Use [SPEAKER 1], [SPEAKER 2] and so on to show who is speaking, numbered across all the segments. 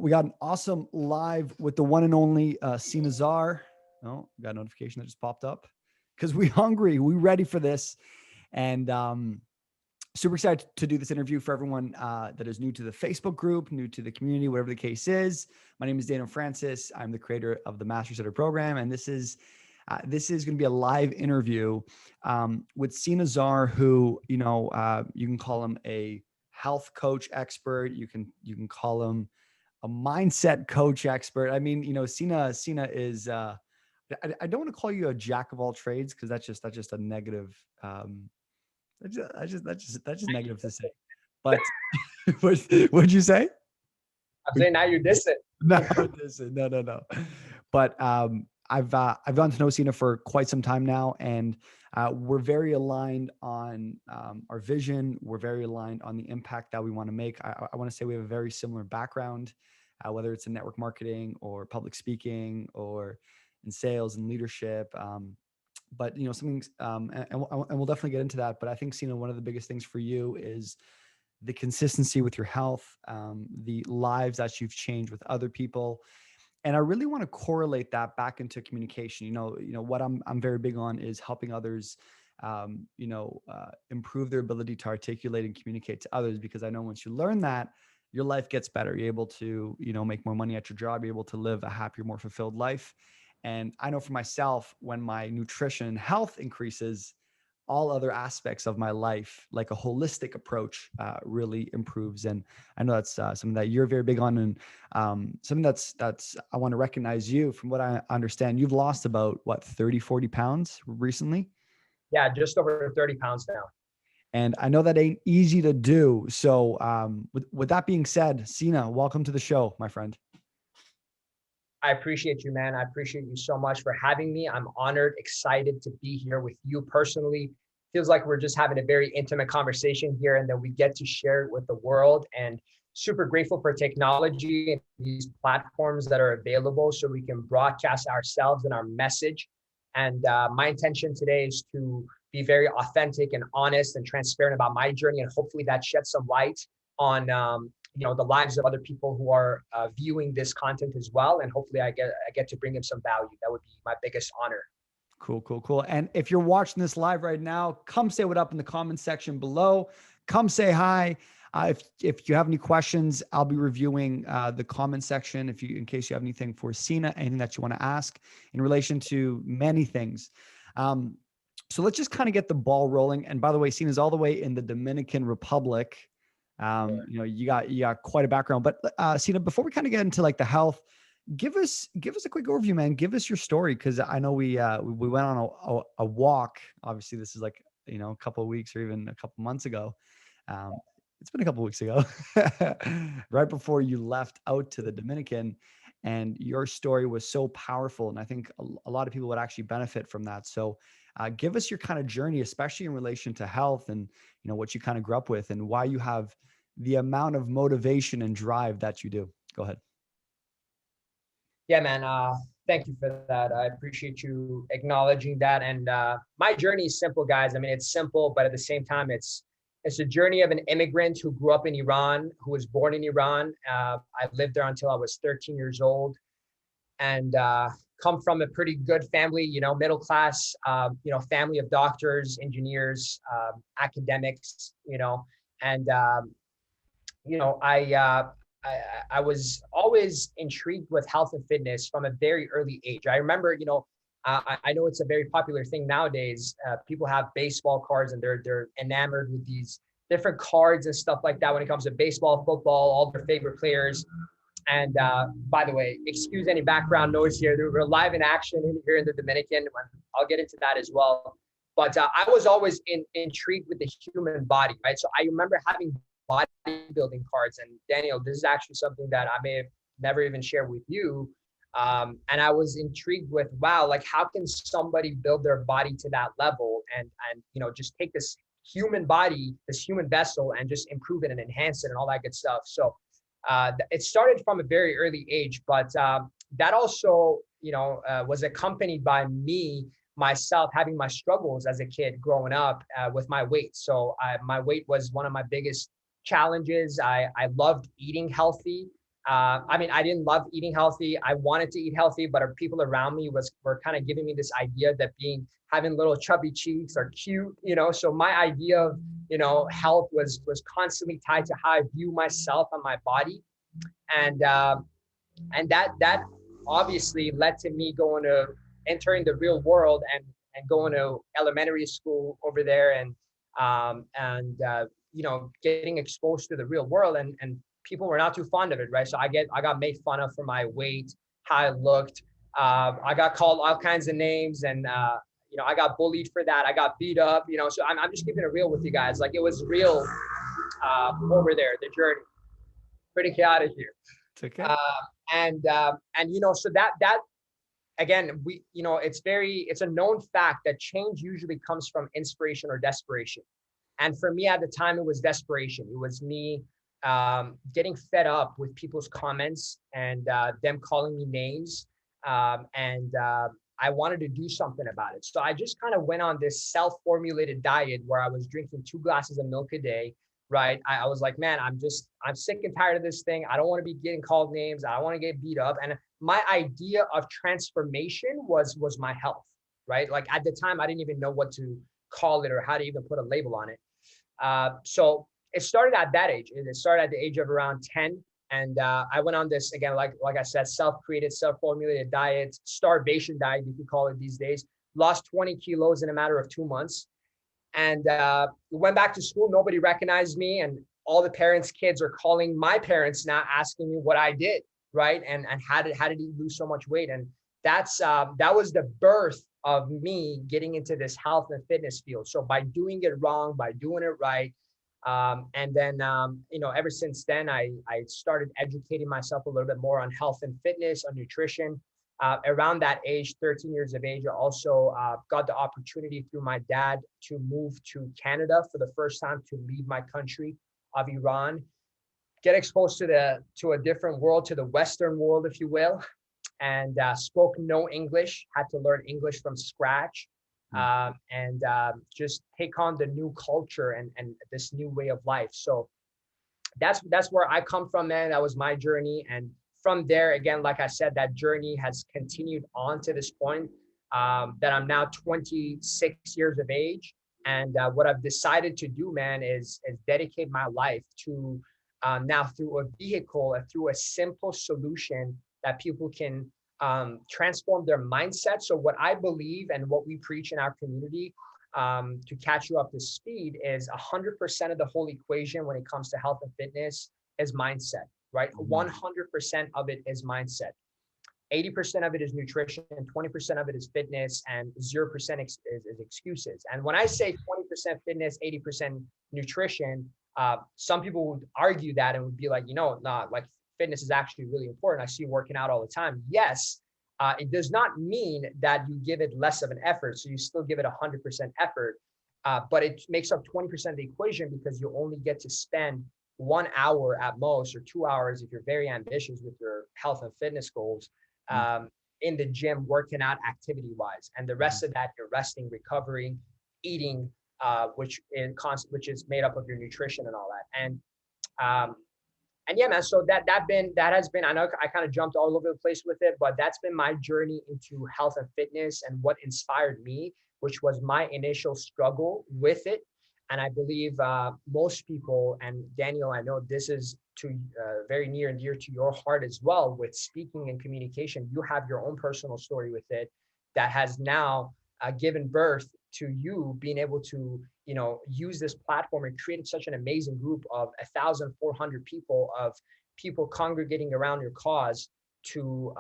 [SPEAKER 1] we got an awesome live with the one and only Sina Zar. Oh, got a notification that just popped up because we hungry. We ready for this. And super excited to do this interview for everyone that is new to the Facebook group, new to the community, whatever the case is. My name is Dana Francis. I'm the creator of the Master Setter program. And this is going to be a live interview with Sina Zar, who, you can call him a health coach expert. You can call him a mindset coach expert. I mean, Sina is, I don't want to call you a jack of all trades, because that's just a negative, that's just negative to say. But what'd you say?
[SPEAKER 2] I'm saying now you're dissing.
[SPEAKER 1] No. But I've gotten to know Sina for quite some time now, and we're very aligned on our vision. We're very aligned on the impact that we want to make. I want to say we have a very similar background, whether it's in network marketing or public speaking or in sales and leadership. But something, and we'll definitely get into that. But I think, Sina, one of the biggest things for you is the consistency with your health, the lives that you've changed with other people. And I really want to correlate that back into communication. What I'm very big on is helping others, improve their ability to articulate and communicate to others, because I know once you learn that, your life gets better. You're able to, make more money at your job. You're able to live a happier, more fulfilled life. And I know for myself, when my nutrition and health increases, all other aspects of my life, like a holistic approach, really improves. And I know that's something that you're very big on, and something that's I want to recognize you. From what I understand, you've lost about 30-40 pounds recently.
[SPEAKER 2] Yeah, just over 30 pounds now.
[SPEAKER 1] And I know that ain't easy to do. So with that being said, Sina, welcome to the show, my friend.
[SPEAKER 2] I appreciate you, man. I appreciate you so much for having me. I'm honored, excited to be here with you personally. Feels like we're just having a very intimate conversation here, and that we get to share it with the world. And super grateful for technology and these platforms that are available so we can broadcast ourselves and our message. And my intention today is to be very authentic and honest and transparent about my journey, and hopefully that sheds some light on the lives of other people who are viewing this content as well. And hopefully I get to bring them some value. That would be my biggest honor.
[SPEAKER 1] Cool. And if you're watching this live right now, come say what up in the comment section below. Come say hi. If you have any questions, I'll be reviewing the comment section. In case you have anything for Sina, anything that you want to ask in relation to many things. So let's just kind of get the ball rolling. And by the way, Sina's all the way in the Dominican Republic. You got quite a background. But Sina, before we kind of get into like the health, give us a quick overview, man. Give us your story, because I know we went on a walk. Obviously, this is like a couple of weeks or even a couple months ago. It's been a couple of weeks ago, right before you left out to the Dominican, and your story was so powerful. And I think a lot of people would actually benefit from that. So give us your kind of journey, especially in relation to health and, what you kind of grew up with and why you have the amount of motivation and drive that you do. Go ahead.
[SPEAKER 2] Yeah, man. Thank you for that. I appreciate you acknowledging that. And my journey is simple, guys. I mean, it's simple, but at the same time, it's a journey of an immigrant who grew up in Iran, who was born in Iran. I lived there until I was 13 years old, and come from a pretty good family, middle class, family of doctors, engineers, academics, and I was always intrigued with health and fitness from a very early age. I remember, I know it's a very popular thing nowadays. People have baseball cards, and they're enamored with these different cards and stuff like that when it comes to baseball, football, all their favorite players. And by the way, excuse any background noise here. We're live in action here in the Dominican. I'll get into that as well. But I was always intrigued with the human body, right? So I remember having bodybuilding cards. And Daniel, this is actually something that I may have never even shared with you. And I was intrigued with, wow, like how can somebody build their body to that level and just take this human body, this human vessel, and just improve it and enhance it and all that good stuff. So it started from a very early age, but that also, was accompanied by myself having my struggles as a kid growing up with my weight. So my weight was one of my biggest challenges. I loved eating healthy. I mean, I didn't love eating healthy. I wanted to eat healthy, but people around me were kind of giving me this idea that having little chubby cheeks are cute, you know. So my idea of, you know, health was constantly tied to how I view myself and my body, and that obviously led to me entering the real world and going to elementary school over there, and you know, getting exposed to the real world, and people were not too fond of it, right? So I got made fun of for my weight, how I looked. I got called all kinds of names, and you know, I got bullied for that. I got beat up, you know. So I'm just keeping it real with you guys. Like, it was real over there, the journey. Pretty chaotic here.
[SPEAKER 1] It's okay.
[SPEAKER 2] Uh, and you know, so that again, you know, it's a known fact that change usually comes from inspiration or desperation. And for me at the time, it was desperation. It was me getting fed up with people's comments and them calling me names. And I wanted to do something about it. So I just kind of went on this self-formulated diet where I was drinking 2 glasses of milk a day, right? I was like, man, I'm sick and tired of this thing. I don't want to be getting called names. I don't want to get beat up. And my idea of transformation was my health, right? Like, at the time, I didn't even know what to call it or how to even put a label on it. So it started at that age. It started at the age of around 10. And I went on this, again, like I said, self-created, self-formulated diet, starvation diet, you could call it these days. Lost 20 kilos in a matter of 2 months. And went back to school. Nobody recognized me. And all the parents' kids are calling my parents now, asking me what I did, right? And how did he lose so much weight? And that was the birth of me getting into this health and fitness field. So by doing it wrong, by doing it right, and then you know, ever since then, I started educating myself a little bit more on health and fitness, on nutrition. Around that age, 13 years of age, I also got the opportunity through my dad to move to Canada for the first time, to leave my country of Iran, get exposed to a different world, to the Western world, if you will, and spoke no English, had to learn English from scratch, and just take on the new culture and this new way of life. So that's where I come from, man. That was my journey. And from there, again, like I said, that journey has continued on to this point, that I'm now 26 years of age. And what I've decided to do, man, is dedicate my life to now, through a vehicle, through a simple solution that people can transform their mindset. So what I believe and what we preach in our community, to catch you up to speed, is 100% of the whole equation when it comes to health and fitness is mindset, right? 100% of it is mindset. 80% of it is nutrition, 20% of it is fitness, and 0% is excuses. And when I say 20% fitness, 80% nutrition, some people would argue that and would be like, you know, nah, like, fitness is actually really important. I see you working out all the time. Yes, it does not mean that you give it less of an effort. So you still give it 100% effort, but it makes up 20% of the equation, because you only get to spend 1 hour at most, or 2 hours if you're very ambitious with your health and fitness goals, in the gym, working out activity wise. And the rest of that, you're resting, recovering, eating, which is made up of your nutrition and all that. And yeah, man, so that has been, I know I kind of jumped all over the place with it, but that's been my journey into health and fitness, and what inspired me, which was my initial struggle with it. And I believe most people, and Daniel, I know this is very near and dear to your heart as well, with speaking and communication. You have your own personal story with it that has now given birth to you being able to, you know, use this platform and create such an amazing group of 1,400 people, of people congregating around your cause to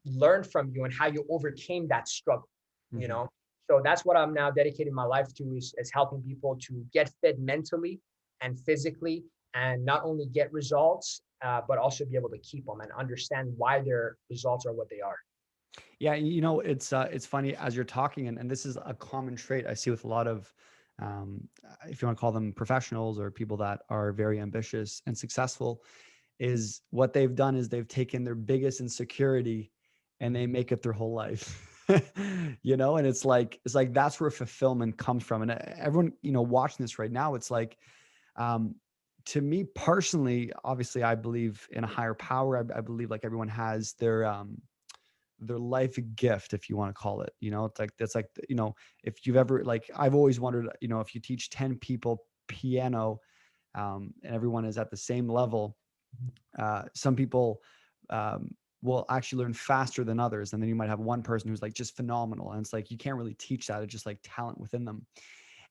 [SPEAKER 2] learn from you and how you overcame that struggle, you know. So that's what I'm now dedicating my life to, is helping people to get fit mentally and physically, and not only get results, but also be able to keep them and understand why their results are what they are.
[SPEAKER 1] Yeah, you know, it's funny as you're talking, and this is a common trait I see with a lot of, if you want to call them professionals or people that are very ambitious and successful, is what they've done is they've taken their biggest insecurity and they make it their whole life. You know, and it's like that's where fulfillment comes from. And everyone, you know, watching this right now, it's like, to me personally, obviously, I believe in a higher power. I believe like everyone has their life gift, if you want to call it. You know, it's like that's like, you know, if you've ever, like, I've always wondered, you know, if you teach 10 people piano, and everyone is at the same level, some people will actually learn faster than others, and then you might have one person who's like just phenomenal, and it's like you can't really teach that. It's just like talent within them.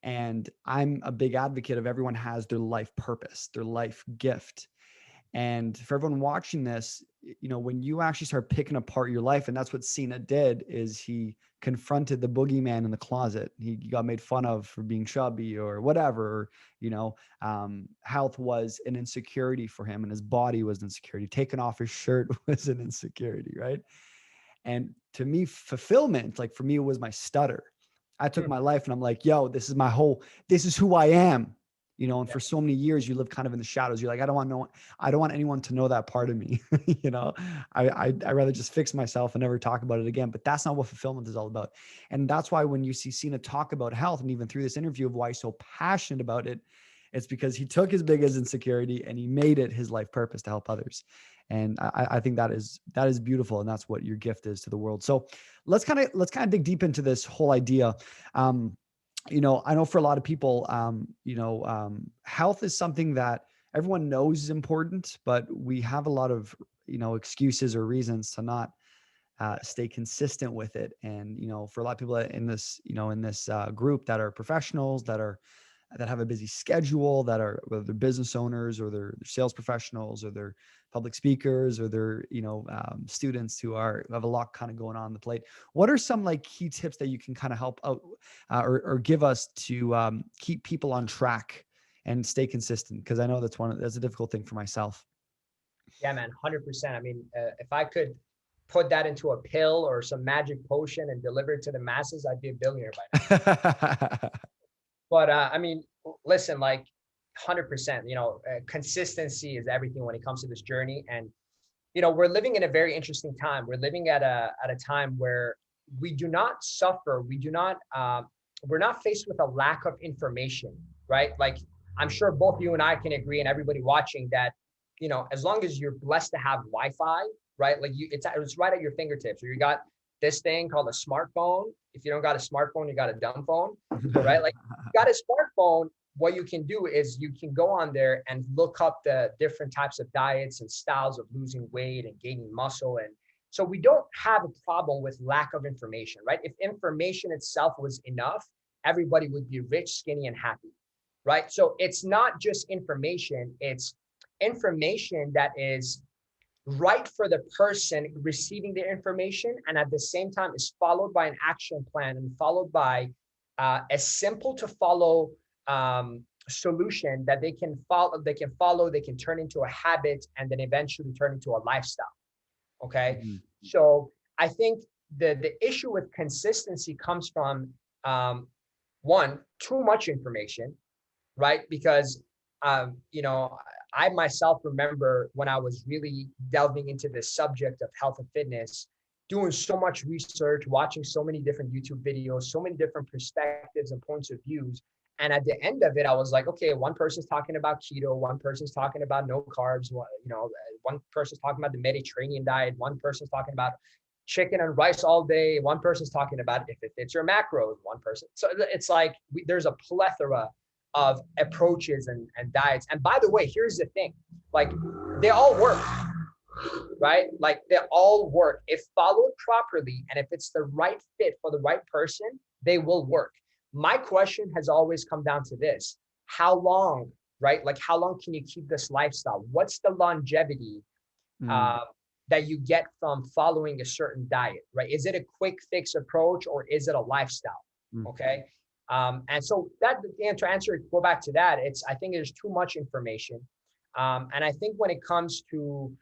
[SPEAKER 1] And I'm a big advocate of everyone has their life purpose, their life gift. And for everyone watching this, you know, when you actually start picking apart your life, and that's what Sina did, is he confronted the boogeyman in the closet. He got made fun of for being chubby or whatever, or, you know, health was an insecurity for him, and his body was an insecurity. Taking off his shirt was an insecurity, right? And to me, fulfillment, like for me, it was my stutter. I took my life and I'm like, yo, this is who I am. You know, and
[SPEAKER 2] Yeah.
[SPEAKER 1] for so many years you live kind of in the shadows. You're like, I don't want anyone to know that part of me. You know, I'd rather just fix myself and never talk about it again. But that's not what fulfillment is all about. And that's why when you see Sina talk about health, and even through this interview of why he's so passionate about it, it's because he took his biggest insecurity and he made it his life purpose to help others. And I think that is beautiful, and that's what your gift is to the world. So let's kind of dig deep into this whole idea. You know, I know for a lot of people, health is something that everyone knows is important, but we have a lot of, you know, excuses or reasons to not stay consistent with it. And, you know, for a lot of people in this, group that are professionals, that have a busy schedule, that are, whether they're business owners or they're sales professionals or they're public speakers or they're, students who have a lot kind of going on the plate. What are some like key tips that you can kind of help out or give us to keep people on track and stay consistent? Because I know that's a difficult thing for myself.
[SPEAKER 2] Yeah, man, 100%. I mean, if I could put that into a pill or some magic potion and deliver it to the masses, I'd be a billionaire by now. But I mean, listen, like 100%, consistency is everything when it comes to this journey. And, we're living in a very interesting time. We're living at a time where we do not suffer. We're not faced with a lack of information, right? Like, I'm sure both you and I can agree, and everybody watching, that, as long as you're blessed to have Wi-Fi, right? Like it's right at your fingertips. Or you got this thing called a smartphone. If you don't got a smartphone, you got a dumb phone, right? Like, you got a smartphone. What you can do is you can go on there and look up the different types of diets and styles of losing weight and gaining muscle. And so we don't have a problem with lack of information, right? If information itself was enough, everybody would be rich, skinny, and happy, right? So it's not just information, it's information that is right for the person receiving the information, and at the same time is followed by an action plan and followed by a simple to follow solution that they can follow, they can turn into a habit, and then eventually turn into a lifestyle. Okay.
[SPEAKER 1] Mm-hmm.
[SPEAKER 2] So I think the issue with consistency comes from one, too much information, right? Because I myself remember when I was really delving into this subject of health and fitness, doing so much research, watching so many different YouTube videos, so many different perspectives and points of views. And at the end of it, I was like, okay, one person's talking about keto, one person's talking about no carbs, one person's talking about the Mediterranean diet, one person's talking about chicken and rice all day, one person's talking about if it fits your macros, one person. So it's like there's a plethora of approaches and diets. And by the way, here's the thing, like, they all work, right? Like, they all work if followed properly, and if it's the right fit for the right person, they will work. My question has always come down to this: how long, right? Like, how long can you keep this lifestyle? What's the longevity that you get from following a certain diet, right? Is it a quick fix approach, or is it a lifestyle? Okay. And so to answer, go back to that, I think there's too much information. And I think when it comes to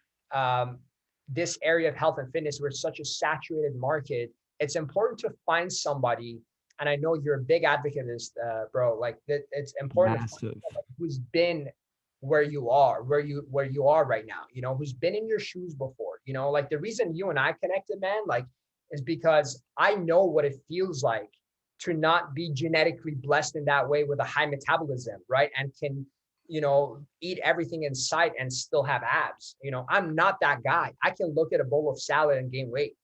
[SPEAKER 2] this area of health and fitness, where it's such a saturated market, it's important to find somebody, and I know you're a big advocate of this, bro, like that it's important to find somebody who's been where you are right now, who's been in your shoes before, like the reason you and I connected, man, like, is because I know what it feels like to not be genetically blessed in that way with a high metabolism, right? And can eat everything in sight and still have abs. I'm not that guy. I can look at a bowl of salad and gain weight,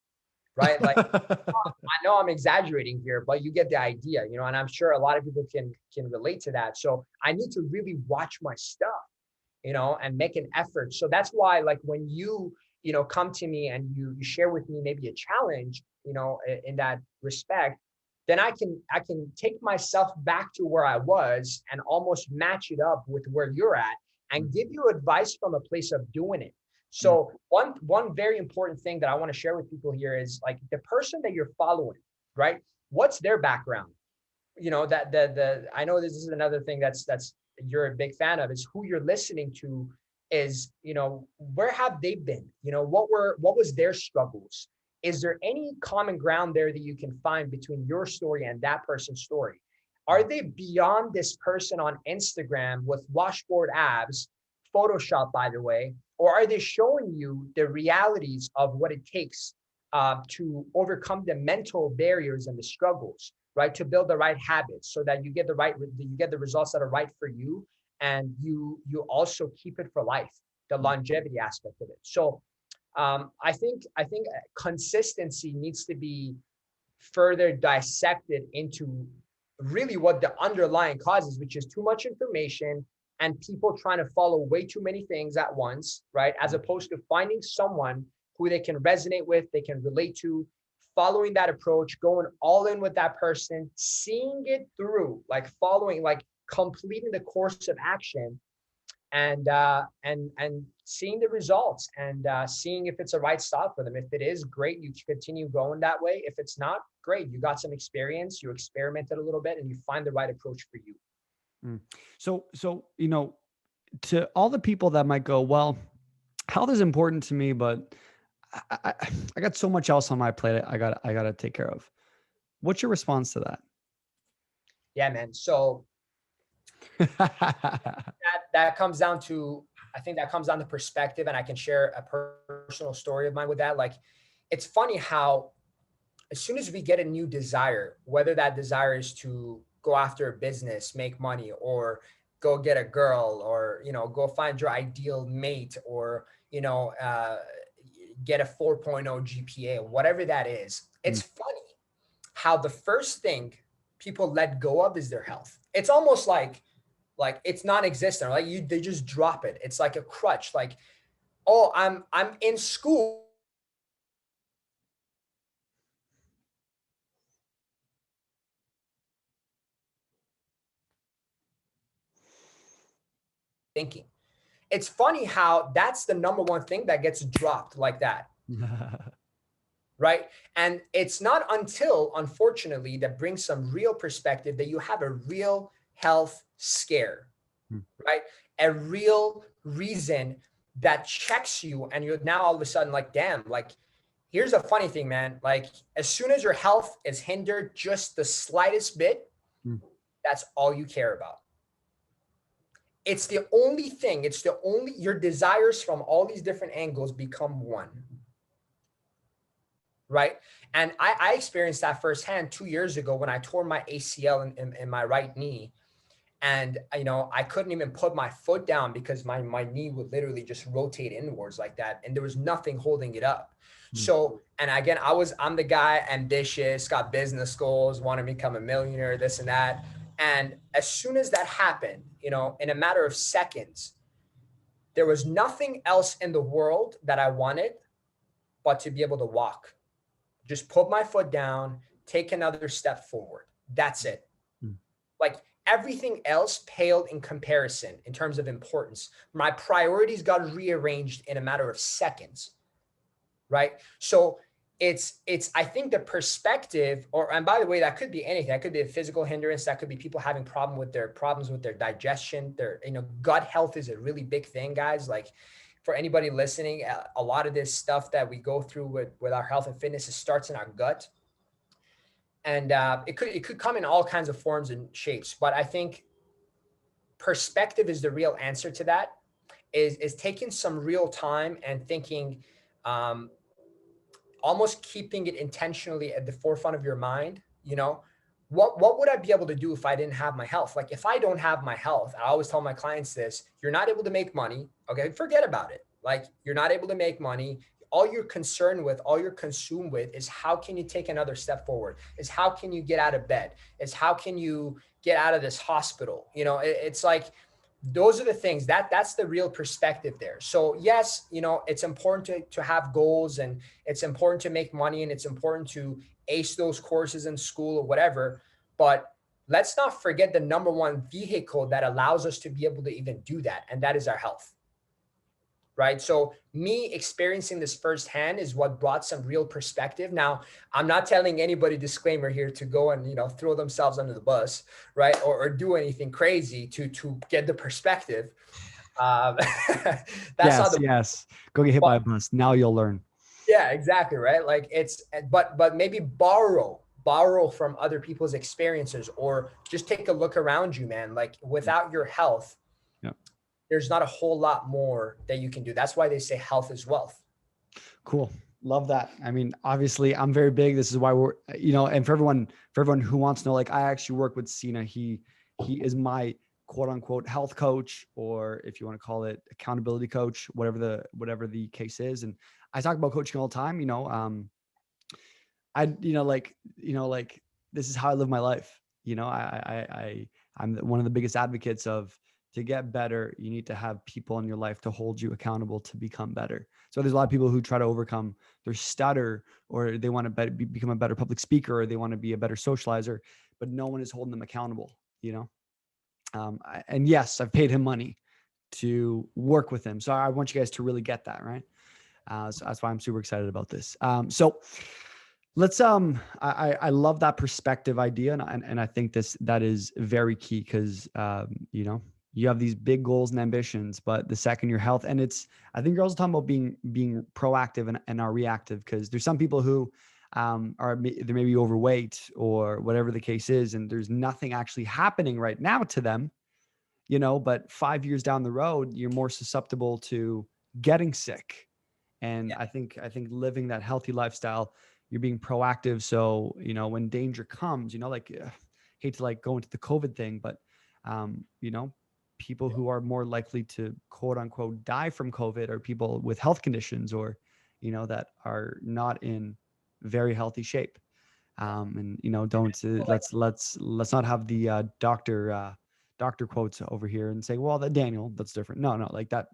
[SPEAKER 2] right? Like, I know I'm exaggerating here, but you get the idea, and I'm sure a lot of people can relate to that. So I need to really watch my stuff, and make an effort. So that's why, like, when you come to me and you share with me maybe a challenge, in that respect, then I can take myself back to where I was and almost match it up with where you're at and give you advice from a place of doing it. So one very important thing that I want to share with people here is, like, the person that you're following, right? What's their background? That the I know this is another thing that's you're a big fan of, is who you're listening to, is, where have they been? What was their struggles? Is there any common ground there that you can find between your story and that person's story? Are they beyond this person on Instagram with washboard abs, Photoshop, by the way, or are they showing you the realities of what it takes to overcome the mental barriers and the struggles, right? To build the right habits so that you get the results that are right for you, and you also keep it for life, the longevity aspect of it. So I think consistency needs to be further dissected into really what the underlying cause is, which is too much information and people trying to follow way too many things at once, right? As opposed to finding someone who they can resonate with, they can relate to, following that approach, going all in with that person, seeing it through, like following, like completing the course of action, and seeing the results, and seeing if it's a right style for them. If it is, great, you continue going that way. If it's not, great, you got some experience, you experimented a little bit, and you find the right approach for you.
[SPEAKER 1] So to all the people that might go, well, health is important to me, but I got so much else on my plate I got to take care of. What's your response to that?
[SPEAKER 2] Yeah, man. So that comes down to, I think that comes down to perspective, and I can share a personal story of mine with that. Like, it's funny how as soon as we get a new desire, whether that desire is to go after a business, make money, or go get a girl, or go find your ideal mate, or get a 4.0 GPA, whatever that is, it's funny how the first thing people let go of is their health. It's almost like it's non-existent. Like they just drop it. It's like a crutch. Like, oh, I'm in school. Thinking. It's funny how that's the number one thing that gets dropped like that. Right. And it's not until, unfortunately, that brings some real perspective that you have a real health scare, right? A real reason that checks you, and you're now all of a sudden like, damn, like, here's a funny thing, man. Like, as soon as your health is hindered just the slightest bit, that's all you care about. It's the only thing, your desires from all these different angles become one. Right. And I experienced that firsthand 2 years ago when I tore my ACL in my right knee. And, I couldn't even put my foot down because my knee would literally just rotate inwards like that. And there was nothing holding it up. So, and again, I'm the guy, ambitious, got business goals, want to become a millionaire, this and that. And as soon as that happened, in a matter of seconds, there was nothing else in the world that I wanted but to be able to walk. Just put my foot down, take another step forward. That's it. Like, everything else paled in comparison in terms of importance. My priorities got rearranged in a matter of seconds. Right. So I think the perspective, and by the way, that could be anything. That could be a physical hindrance. That could be people having problems with their digestion. Their, gut health is a really big thing, guys. Like, for anybody listening, a lot of this stuff that we go through with our health and fitness, it starts in our gut. And it could come in all kinds of forms and shapes. But I think perspective is the real answer to that, is taking some real time and thinking, almost keeping it intentionally at the forefront of your mind, what would I be able to do if I didn't have my health? Like if I don't have my health, I always tell my clients this, you're not able to make money. Okay. Forget about it. Like you're not able to make money. All you're concerned with, all you're consumed with is how can you take another step forward? Is how can you get out of bed? Is how can you get out of this hospital? It's like those are the things that's the real perspective there. So yes, it's important to have goals, and it's important to make money, and it's important to ace those courses in school or whatever. But let's not forget the number one vehicle that allows us to be able to even do that. And that is our health. Right. So me experiencing this firsthand is what brought some real perspective. Now, I'm not telling anybody, disclaimer here, to go and, throw themselves under the bus, right. Or do anything crazy to get the perspective. Um, that's not
[SPEAKER 1] Yes,
[SPEAKER 2] the,
[SPEAKER 1] yes. Go get hit by a bus. Now you'll learn.
[SPEAKER 2] yeah, exactly. Right. Like but maybe borrow from other people's experiences, or just take a look around you, man. Like without your health,
[SPEAKER 1] Yeah.
[SPEAKER 2] there's not a whole lot more that you can do. That's why they say health is wealth.
[SPEAKER 1] Cool. Love that. I mean, obviously I'm very big. This is why we're, and for everyone who wants to know, like I actually work with Sina. He is my quote unquote health coach, or if you want to call it accountability coach, whatever the case is. And I talk about coaching all the time, like this is how I live my life. I'm one of the biggest advocates of, to get better, you need to have people in your life to hold you accountable to become better. So there's a lot of people who try to overcome their stutter, or they want to become a better public speaker, or they want to be a better socializer, but no one is holding them accountable. And yes, I've paid him money to work with him. So I want you guys to really get that, right? So that's why I'm super excited about this. So let's I love that perspective idea, and I think that is very key, because you have these big goals and ambitions, but the second your health, and I think you're also talking about being proactive and are reactive, because there's some people who they may be overweight or whatever the case is, and there's nothing actually happening right now to them, but 5 years down the road, you're more susceptible to getting sick. And
[SPEAKER 2] Yeah.
[SPEAKER 1] I think living that healthy lifestyle, you're being proactive. So, when danger comes, hate to like go into the COVID thing, but, people who are more likely to quote unquote die from COVID are people with health conditions, or, that are not in very healthy shape. And, don't, let's not have the doctor quotes over here and say, well, that Daniel, that's different. No, like that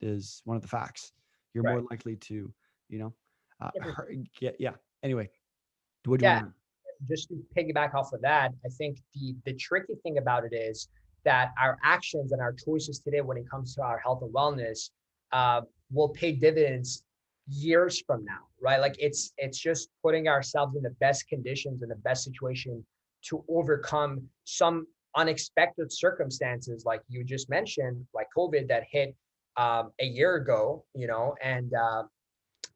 [SPEAKER 1] is one of the facts. You're
[SPEAKER 2] Right.
[SPEAKER 1] more likely to, you know,
[SPEAKER 2] Yeah, for sure.
[SPEAKER 1] yeah. Anyway, what do you
[SPEAKER 2] Yeah.
[SPEAKER 1] want to learn?
[SPEAKER 2] Just to piggyback off of that, I think the tricky thing about it is that our actions and our choices today, when it comes to our health and wellness, uh, will pay dividends years from now, right? Like it's just putting ourselves in the best conditions and the best situation to overcome some unexpected circumstances, like you just mentioned, like COVID that hit a year ago,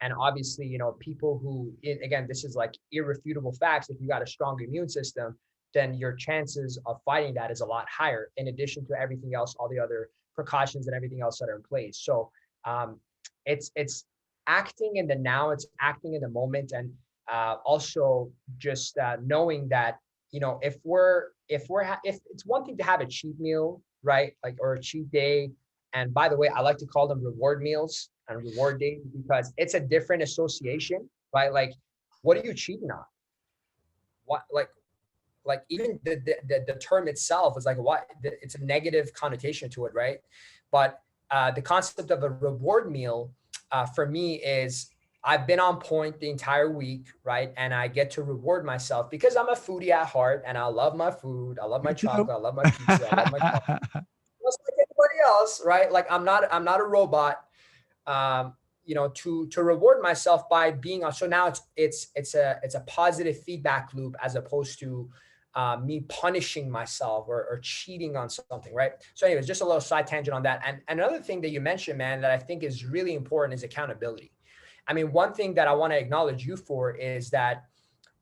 [SPEAKER 2] and obviously, people who, again, this is like irrefutable facts. If you got a strong immune system, then your chances of fighting that is a lot higher, in addition to everything else, all the other precautions and everything else that are in place. So um, it's acting in the now, it's acting in the moment, and also just knowing that, if it's one thing to have a cheat meal, right, like, or a cheat day. And by the way, I like to call them reward meals and reward days, because it's a different association, right? Like, what are you cheating on? What, like even the term itself is like, what, it's a negative connotation to it, right? But the concept of a reward meal, for me, is I've been on point the entire week, right? And I get to reward myself because I'm a foodie at heart, and I love my food. I love my
[SPEAKER 1] Me too.
[SPEAKER 2] chocolate. I love my pizza. I love my coffee. Just like anybody else, right? Like I'm not a robot. Um, to reward myself by being on. So now it's a positive feedback loop, as opposed to me punishing myself, or cheating on something, right? So, anyways, just a little side tangent on that. And another thing that you mentioned, man, that I think is really important is accountability. I mean, one thing that I want to acknowledge you for is that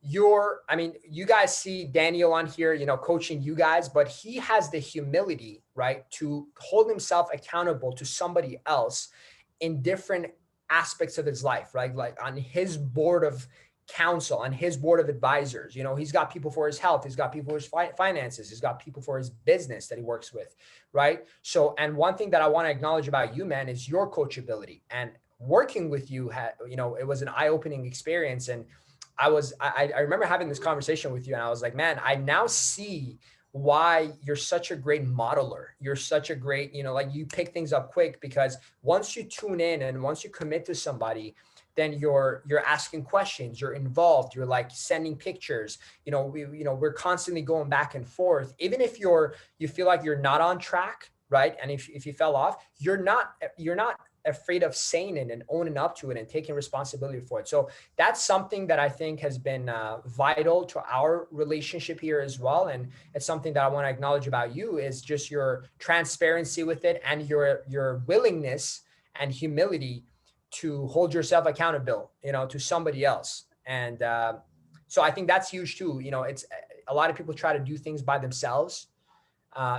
[SPEAKER 2] you guys see Daniel on here, coaching you guys, but he has the humility, right, to hold himself accountable to somebody else in different aspects of his life, right? Like on his board of counsel, on his board of advisors. You know, he's got people for his health. He's got people for his finances. He's got people for his business that he works with. Right. So, and one thing that I want to acknowledge about you, man, is your coachability. And working with you had, you know, it was an eye-opening experience. And I remember having this conversation with you, and I was like, man, I now see why you're such a great modeler. You're such a great, you know, like you pick things up quick, because once you tune in and once you commit to somebody, then you're asking questions, you're involved, you're like sending pictures, you know, we're constantly going back and forth. Even if you feel like you're not on track, right? And if you fell off, you're not afraid of saying it and owning up to it and taking responsibility for it. So that's something that I think has been vital to our relationship here as well. And it's something that I want to acknowledge about you, is just your transparency with it and your willingness and humility to hold yourself accountable, you know, to somebody else. And so I think that's huge too. You know, it's a lot of people try to do things by themselves,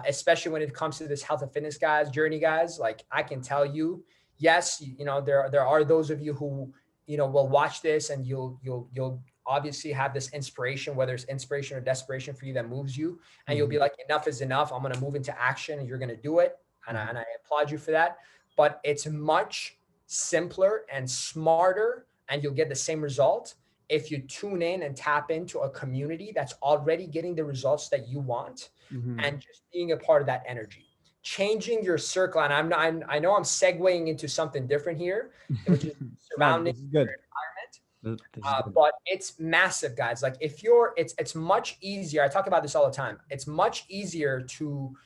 [SPEAKER 2] especially when it comes to this health and fitness journey, guys. Like, I can tell you, yes, you know, there are those of you who, you know, will watch this and you'll obviously have this inspiration, whether it's inspiration or desperation for you, that moves you. And you'll be like, enough is enough. I'm going to move into action, and you're going to do it. And I applaud you for that. But it's much simpler and smarter, and you'll get the same result if you tune in and tap into a community that's already getting the results that you want, and just being a part of that energy, changing your circle. And I know I'm segueing into something different here, which is surrounding your environment. But it's massive, guys. Like, if it's much easier. I talk about this all the time. It's much easier to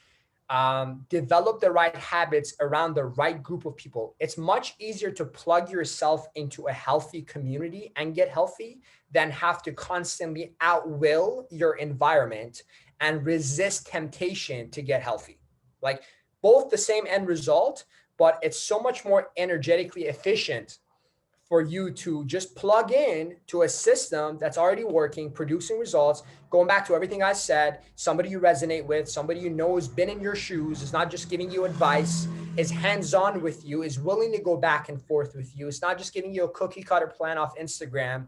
[SPEAKER 2] develop the right habits around the right group of people. It's much easier to plug yourself into a healthy community and get healthy than have to constantly outwill your environment and resist temptation to get healthy. Like, both the same end result, but it's so much more energetically efficient for you to just plug in to a system that's already working, producing results. Going back to everything I said, somebody you resonate with, somebody you know has been in your shoes, is not just giving you advice, is hands-on with you, is willing to go back and forth with you. It's not just giving you a cookie cutter plan off Instagram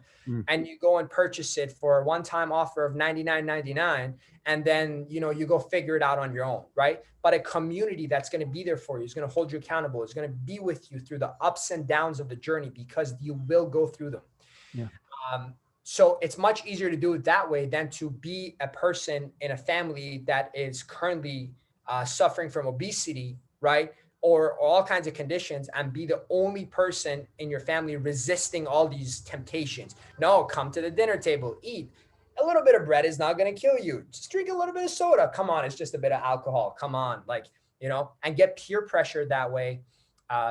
[SPEAKER 2] and you go and purchase it for a one-time offer of $99.99, and then, you know, you go figure it out on your own, right? But a community that's going to be there for you, is going to hold you accountable, is going to be with you through the ups and downs of the journey, because you will go through them.
[SPEAKER 1] Yeah.
[SPEAKER 2] So it's much easier to do it that way than to be a person in a family that is currently suffering from obesity, right? Or all kinds of conditions, and be the only person in your family resisting all these temptations. No, come to the dinner table, eat. A little bit of bread is not going to kill you. Just drink a little bit of soda. Come on, it's just a bit of alcohol. Come on, like, you know, and get peer pressure that way.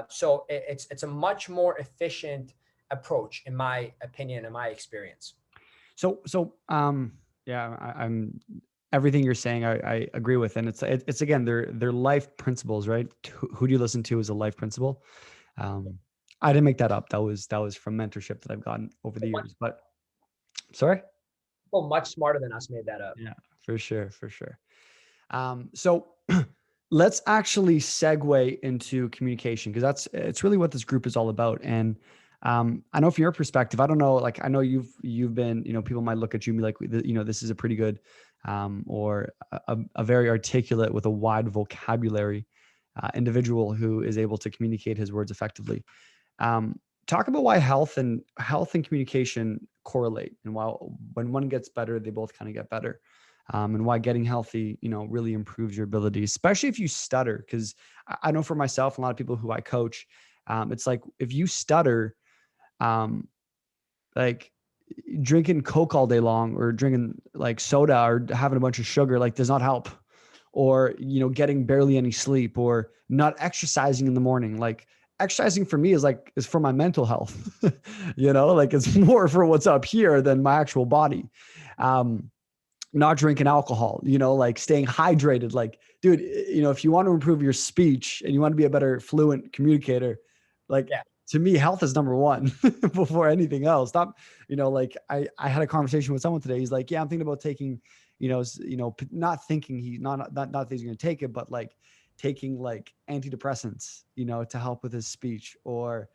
[SPEAKER 2] So it's a much more efficient approach, in my opinion, in my experience.
[SPEAKER 1] So yeah, I'm everything you're saying, I agree with. And it's again, they're life principles, right? Who do you listen to is a life principle. I didn't make that up. That was from mentorship that I've gotten over the years, but sorry.
[SPEAKER 2] People much smarter than us made that up.
[SPEAKER 1] Yeah, for sure. So let's actually segue into communication, because it's really what this group is all about. And I know from your perspective, I don't know, like, I know you've been, you know, people might look at you and be like, you know, this is a pretty good or a very articulate with a wide vocabulary individual who is able to communicate his words effectively. Talk about why health and communication correlate, and while when one gets better, they both kind of get better. And why getting healthy, you know, really improves your ability, especially if you stutter. Because I know for myself, and a lot of people who I coach, it's like, if you stutter, like drinking Coke all day long, or drinking like soda, or having a bunch of sugar, like, does not help. Or, you know, getting barely any sleep, or not exercising in the morning. Like, exercising for me is for my mental health, you know, like, it's more for what's up here than my actual body. Not drinking alcohol, you know, like staying hydrated. Like, dude, you know, if you want to improve your speech and you want to be a better fluent communicator, like, to me, health is number one before anything else. Stop, you know, like I had a conversation with someone today. He's like, yeah, I'm thinking about taking, not thinking not that he's going to take it, but like taking like antidepressants, you know, to help with his speech, or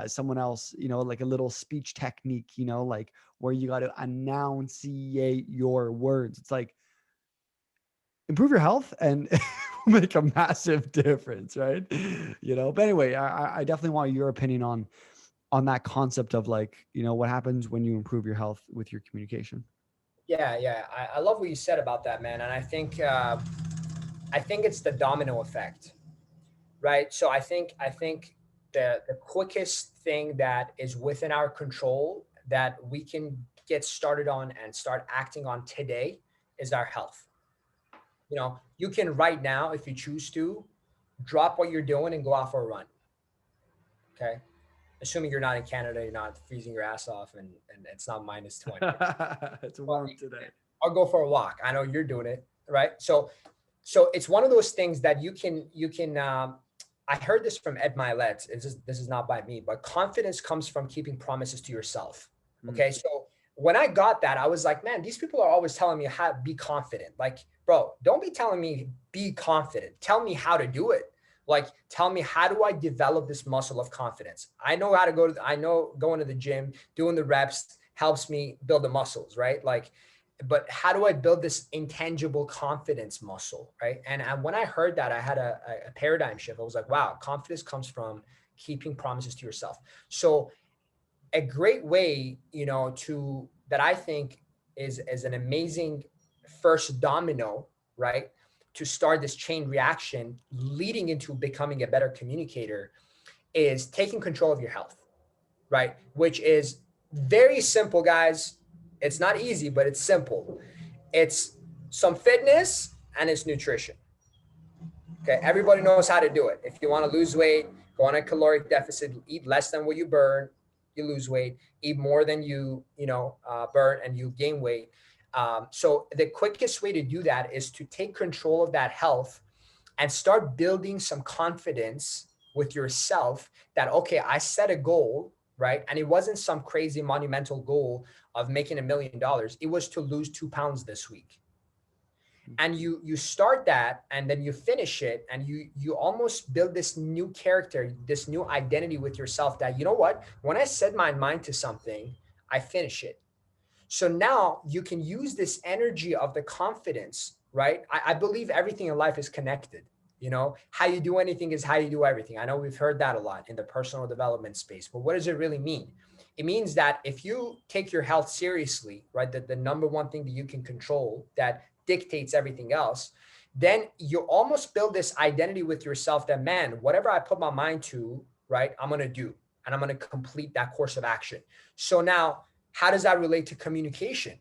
[SPEAKER 1] someone else, like a little speech technique, like where you got to enunciate your words. It's like, improve your health and make a massive difference, right? But anyway, I definitely want your opinion on that concept of like, what happens when you improve your health with your communication.
[SPEAKER 2] Yeah. I love what you said about that, man. And I think it's the domino effect, right? So I think the quickest thing that is within our control that we can get started on and start acting on today is our health. You can right now, if you choose to, drop what you're doing and go out for a run. Okay. Assuming you're not in Canada, you're not freezing your ass off and it's not minus 20.
[SPEAKER 1] It's
[SPEAKER 2] Well,
[SPEAKER 1] warm today.
[SPEAKER 2] I'll go for a walk. I know you're doing it, right? So it's one of those things that you can. I heard this from Ed Milet. This is not by me, but confidence comes from keeping promises to yourself.
[SPEAKER 1] Mm.
[SPEAKER 2] Okay, so when I got that, I was like, man, these people are always telling me how to be confident. Like, bro, don't be telling me be confident. Tell me how to do it. Like, tell me, how do I develop this muscle of confidence? I know how to I know going to the gym, doing the reps helps me build the muscles, right? Like, but how do I build this intangible confidence muscle, right? And when I heard that, I had a paradigm shift. I was like, wow, confidence comes from keeping promises to yourself. So a great way, to that I think is an amazing first domino, right? To start this chain reaction leading into becoming a better communicator is taking control of your health, right? Which is very simple, guys. It's not easy, but it's simple. It's some fitness and it's nutrition. Okay, everybody knows how to do it. If you want to lose weight, go on a caloric deficit, eat less than what you burn, you lose weight. Eat more than you burn, and you gain weight. So the quickest way to do that is to take control of that health and start building some confidence with yourself that, okay, I set a goal, right? And it wasn't some crazy monumental goal of making $1 million. It was to lose 2 pounds this week. And you start that and then you finish it and you almost build this new character, this new identity with yourself that, you know what, when I set my mind to something, I finish it. So now you can use this energy of the confidence, right? I believe everything in life is connected. How you do anything is how you do everything. I know we've heard that a lot in the personal development space, but what does it really mean? It means that if you take your health seriously, right, that the number one thing that you can control that dictates everything else, then you almost build this identity with yourself that, man, whatever I put my mind to, right, I'm going to do, and I'm going to complete that course of action. So now, how does that relate to communication?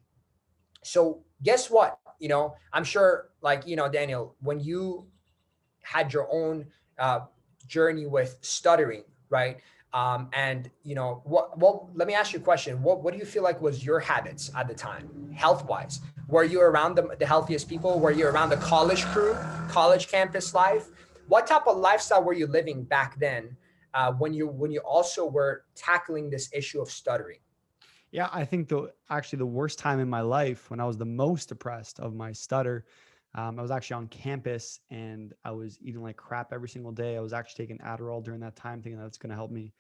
[SPEAKER 2] So guess what? I'm sure, like, Daniel, when you had your own uh, journey with stuttering, right? And let me ask you a question. What do you feel like was your habits at the time, health wise? Were you around the healthiest people? Were you around the college crew, college campus life? What type of lifestyle were you living back then when you also were tackling this issue of stuttering?
[SPEAKER 1] Yeah, I think the worst time in my life when I was the most depressed of my stutter, I was actually on campus and I was eating like crap every single day. I was actually taking Adderall during that time, thinking that's going to help me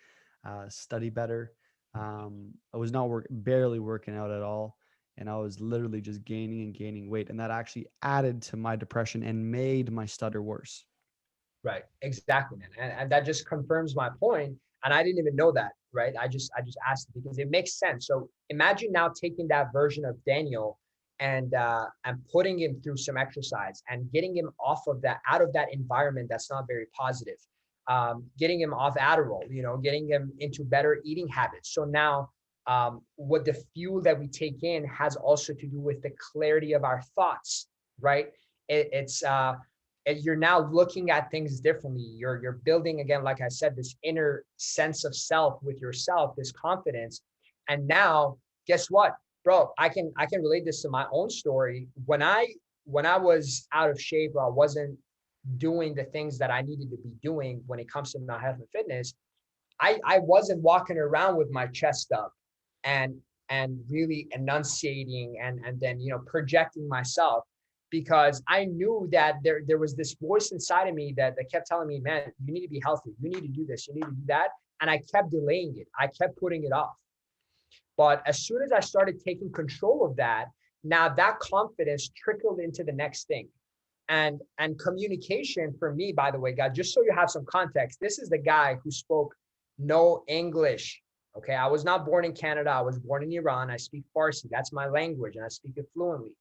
[SPEAKER 1] study better. I was not barely working out at all, and I was literally just gaining and gaining weight, and that actually added to my depression and made my stutter worse.
[SPEAKER 2] Right. Exactly, man. And that just confirms my point. And I didn't even know that, right? I just asked it because it makes sense. So imagine now taking that version of Daniel and putting him through some exercise and getting him out of that environment that's not very positive. Getting him off Adderall, getting him into better eating habits. So now what the fuel that we take in has also to do with the clarity of our thoughts, right? It's and you're now looking at things differently. You're building, again, like I said, this inner sense of self with yourself, this confidence. And now, guess what, bro? I can relate this to my own story. When I was out of shape, or I wasn't doing the things that I needed to be doing when it comes to my health and fitness, I wasn't walking around with my chest up and really enunciating and then projecting myself, because I knew that there was this voice inside of me that kept telling me, man, you need to be healthy, you need to do this, you need to do that. and I kept delaying it. I kept putting it off. But as soon as I started taking control of that, now that confidence trickled into the next thing. And communication for me, by the way, guys, just so you have some context, this is the guy who spoke no English. Okay. I was not born in Canada. I was born in Iran. I speak Farsi. That's my language, and I speak it fluently.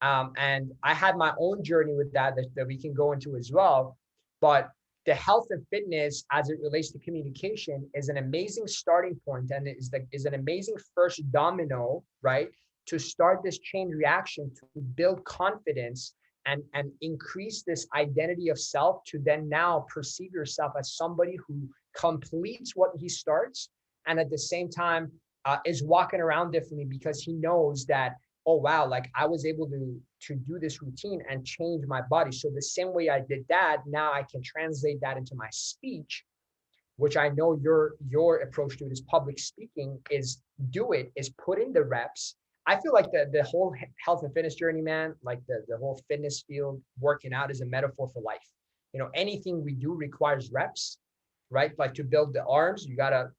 [SPEAKER 2] And I had my own journey with that we can go into as well. But the health and fitness as it relates to communication is an amazing starting point, and is an amazing first domino, right? To start this chain reaction to build confidence and increase this identity of self, to then now perceive yourself as somebody who completes what he starts, and at the same time is walking around differently because he knows that, oh wow, like I was able to do this routine and change my body. So the same way I did that, now I can translate that into my speech, which I know your approach to it is public speaking, is put in the reps. I feel like the whole health and fitness journey, man, like the whole fitness field, working out is a metaphor for life. You know, anything we do requires reps, right? Like to build the arms, you gotta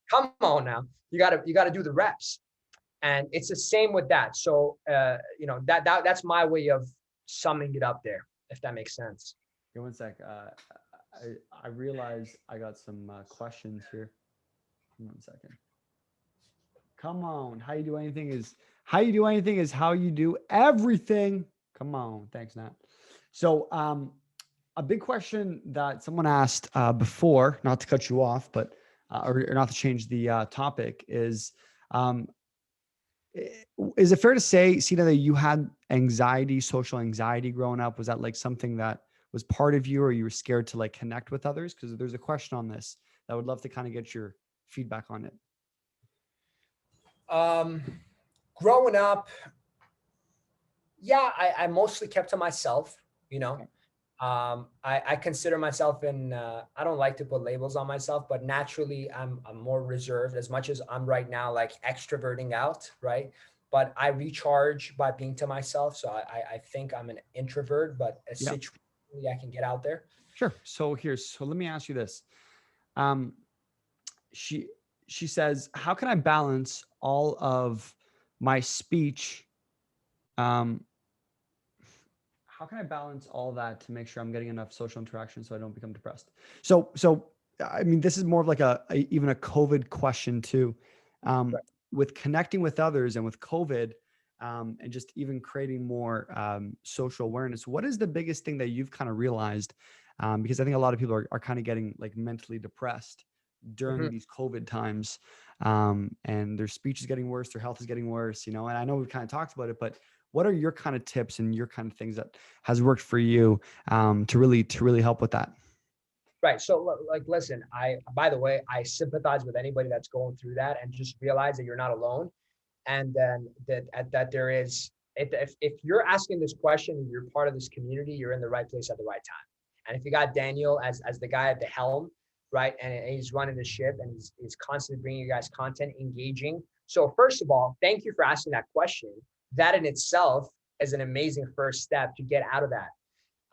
[SPEAKER 2] come on now. You gotta do the reps. And it's the same with that. So, that's my way of summing it up there, if that makes sense.
[SPEAKER 1] Okay, one sec. I realize I got some questions here. 1 second. Come on. How you do anything is how you do anything is how you do everything. Come on. Thanks, Nat. So, a big question that someone asked before, not to cut you off, but or not to change the topic, is is it fair to say, Sina, that you had anxiety, social anxiety growing up? Was that like something that was part of you, or you were scared to like connect with others? Because there's a question on this that I would love to kind of get your feedback on it.
[SPEAKER 2] Growing up, yeah, I mostly kept to myself, you know.
[SPEAKER 1] Okay.
[SPEAKER 2] I consider myself I don't like to put labels on myself, but naturally I'm more reserved, as much as I'm right now like extroverting out, right? But I recharge by being to myself. So I think I'm an introvert, but
[SPEAKER 1] Yeah,
[SPEAKER 2] situationally I can get out there.
[SPEAKER 1] sure. So let me ask you this. Um, she she says, how can I balance all of my speech? Um, how can I balance all that to make sure I'm getting enough social interaction so I don't become depressed? So I mean, this is more of like even a COVID question too. Um,
[SPEAKER 2] Right.
[SPEAKER 1] with connecting with others and with COVID, and just even creating more social awareness, what is the biggest thing that you've kind of realized? Because I think a lot of people are kind of getting like mentally depressed during
[SPEAKER 2] Mhm.
[SPEAKER 1] these COVID times, and their speech is getting worse, their health is getting worse, and I know we've kind of talked about it, but what are your kind of tips and your kind of things that has worked for you to really help with that?
[SPEAKER 2] Right. So like, listen, by the way, I sympathize with anybody that's going through that, and just realize that you're not alone. And then that there is, if you're asking this question, you're part of this community, you're in the right place at the right time. And if you got Daniel as the guy at the helm, right, and he's running the ship, and he's constantly bringing you guys content, engaging. So first of all, thank you for asking that question. That in itself is an amazing first step to get out of that.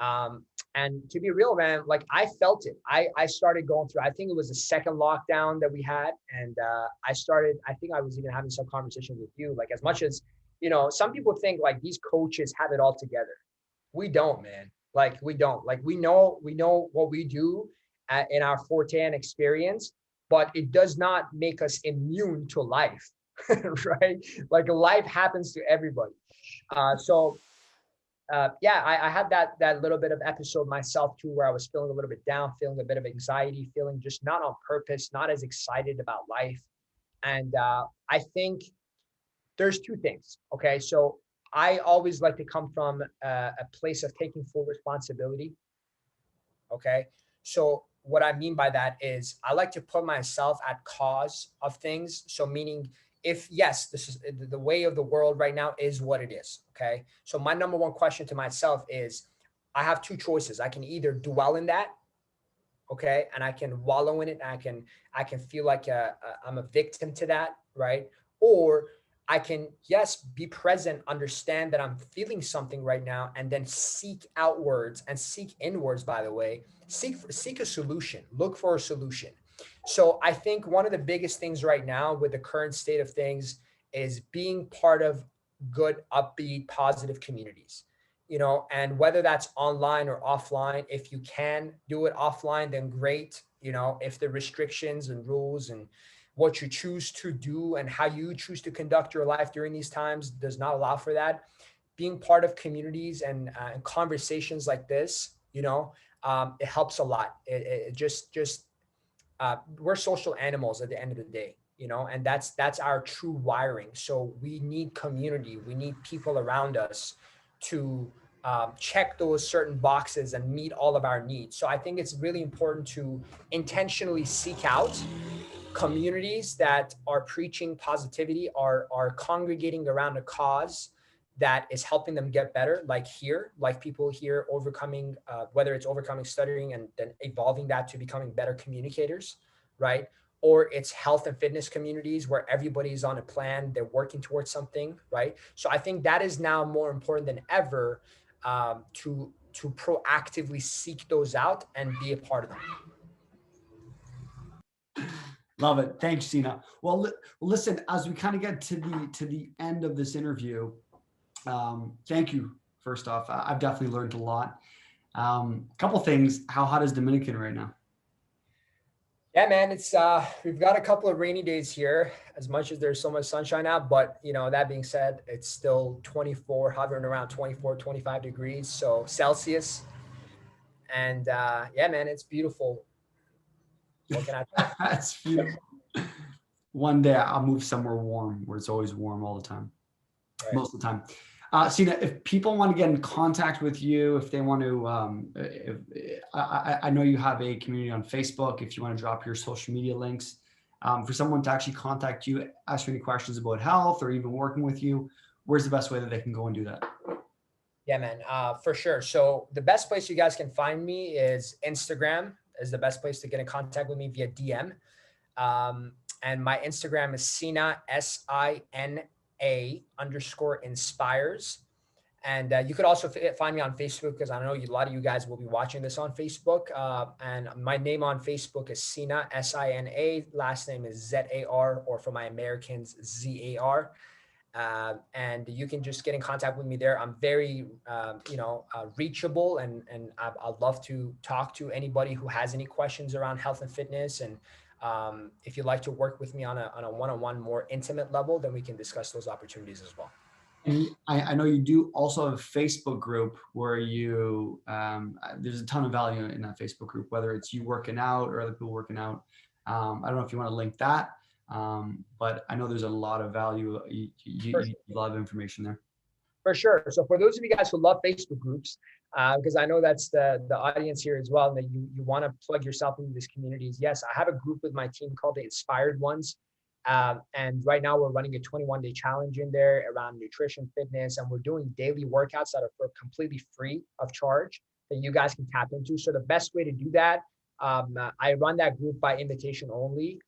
[SPEAKER 2] Um, and to be real, man, like I felt it. I started going through, I think it was the second lockdown that we had. And I think I was even having some conversation with you, like as much as, some people think like these coaches have it all together. We don't, man. Like we don't. Like we know what we do in our forte and experience, but it does not make us immune to life, right? Like life happens to everybody. So I had that little bit of episode myself too, where I was feeling a little bit down, feeling a bit of anxiety, feeling just not on purpose, not as excited about life. And I think there's two things. Okay, so I always like to come from a place of taking full responsibility. Okay, so what I mean by that is I like to put myself at cause of things. So meaning, if yes, this is the way of the world right now is what it is. Okay, so my number one question to myself is, I have two choices. I can either dwell in that, okay, and I can wallow in it, and I can feel like I'm a victim to that, right? Or I can, yes, be present, understand that I'm feeling something right now, and then seek outwards and seek inwards, by the way, seek a solution, look for a solution. So I think one of the biggest things right now with the current state of things is being part of good, upbeat, positive communities, and whether that's online or offline, if you can do it offline, then great. If the restrictions and rules and what you choose to do and how you choose to conduct your life during these times does not allow for that, being part of communities and conversations like this, it helps a lot. It just we're social animals at the end of the day, and that's our true wiring. So we need community. We need people around us to check those certain boxes and meet all of our needs. So I think it's really important to intentionally seek out communities that are preaching positivity, are congregating around a cause that is helping them get better, like here, like people here overcoming, whether it's overcoming stuttering and then evolving that to becoming better communicators, right? Or it's health and fitness communities where everybody's on a plan, they're working towards something, right? So I think that is now more important than ever, to proactively seek those out and be a part of them.
[SPEAKER 1] Love it. Thanks, Sina. Well, listen, as we kind of get to the end of this interview, thank you. First off, I've definitely learned a lot. A couple things. How hot is Dominican right now?
[SPEAKER 2] Yeah, man, it's we've got a couple of rainy days here, as much as there's so much sunshine out, but that being said, it's still 24, hovering around 24, 25 degrees, so Celsius. And yeah, man, it's beautiful. What can I tell
[SPEAKER 1] That's beautiful. One day I'll move somewhere warm where it's always warm all the time,
[SPEAKER 2] Right.
[SPEAKER 1] most of the time. Sina, if people want to get in contact with you, if they want to, I know you have a community on Facebook. If you want to drop your social media links, for someone to actually contact you, ask you any questions about health or even working with you, where's the best way that they can go and do that?
[SPEAKER 2] Yeah, man, for sure. So the best place you guys can find me is Instagram is the best place to get in contact with me via DM. And my Instagram is Sina, SINA_inspires. And you could also find me on Facebook, because I know a lot of you guys will be watching this on Facebook. And my name on Facebook is Sina, SINA. Last name is ZAR, or for my Americans, ZAR. And you can just get in contact with me there. I'm very, reachable, and I'd love to talk to anybody who has any questions around health and fitness. And if you'd like to work with me on a one-on-one, more intimate level, then we can discuss those opportunities as well.
[SPEAKER 1] And I know you do also have a Facebook group where you, there's a ton of value in that Facebook group, whether it's you working out or other people working out. I don't know if you want to link that, but I know there's a lot of value, a lot of information there.
[SPEAKER 2] For sure. So for those of you guys who love Facebook groups, because I know that's the audience here as well, and that you want to plug yourself into these communities. Yes, I have a group with my team called the Inspired Ones. And right now we're running a 21-day challenge in there around nutrition, fitness, and we're doing daily workouts that are completely free of charge that you guys can tap into. So the best way to do that, I run that group by invitation only.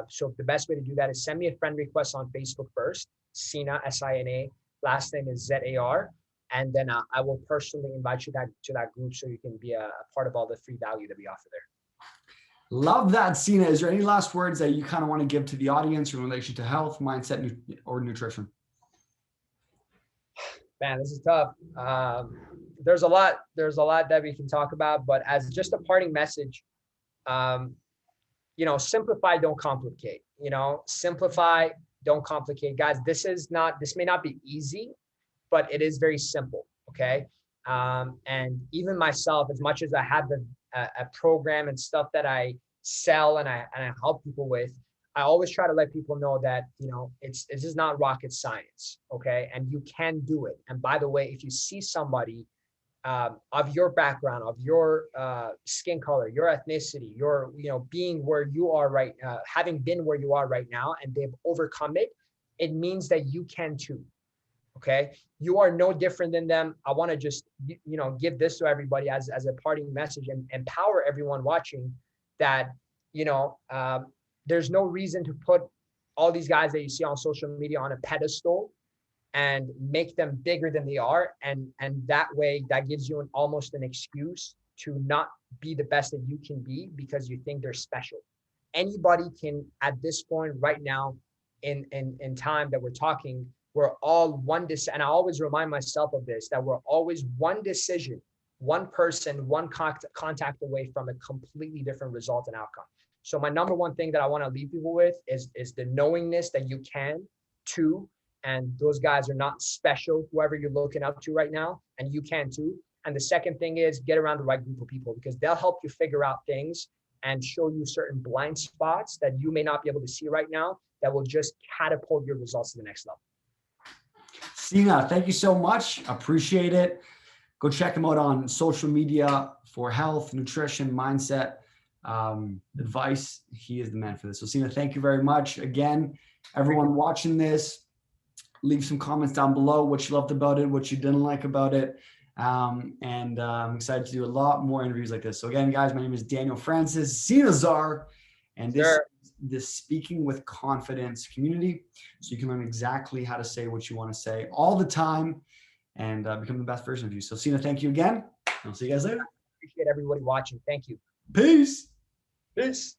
[SPEAKER 2] So the best way to do that is send me a friend request on Facebook first, Sina, SINA, last name is ZAR. And then I will personally invite you to that group so you can be a part of all the free value that we offer there.
[SPEAKER 1] Love that, Sina. Is there any last words that you kind of want to give to the audience in relation to health, mindset, or nutrition?
[SPEAKER 2] Man, this is tough. There's a lot that we can talk about, but as just a parting message, simplify, don't complicate. Simplify, don't complicate, guys. This may not be easy, but it is very simple. Okay. And even myself, as much as I have a program and stuff that I sell and I help people with, I always try to let people know that, this is not rocket science. Okay. And you can do it. And by the way, if you see somebody of your background, of your skin color, your ethnicity, your, being where you are right, having been where you are right now, and they've overcome it, it means that you can too. Okay. You are no different than them. I want to just, give this to everybody as a parting message and empower everyone watching that, there's no reason to put all these guys that you see on social media on a pedestal and make them bigger than they are. And that way, that gives you almost an excuse to not be the best that you can be because you think they're special. anybody can, at this point right now in time that we're talking, we're all one decision. And I always remind myself of this, that we're always one decision, one person, one contact away from a completely different result and outcome. So my number one thing that I want to leave people with is the knowingness that you can too. And those guys are not special, whoever you're looking up to right now, and you can too. And the second thing is get around the right group of people, because they'll help you figure out things and show you certain blind spots that you may not be able to see right now that will just catapult your results to the next level.
[SPEAKER 1] Sina, thank you so much. Appreciate it. Go check him out on social media for health, nutrition, mindset, advice. He is the man for this. So Sina, thank you very much. Again, everyone watching this, leave some comments down below what you loved about it, what you didn't like about it. I'm excited to do a lot more interviews like this. So again, guys, my name is Daniel Francis, Sina Zar, and this is the Speaking with Confidence community. So you can learn exactly how to say what you want to say all the time and become the best version of you. So Sina, thank you again. I'll see you guys later.
[SPEAKER 2] Appreciate everybody watching. Thank you.
[SPEAKER 1] Peace.
[SPEAKER 2] Peace.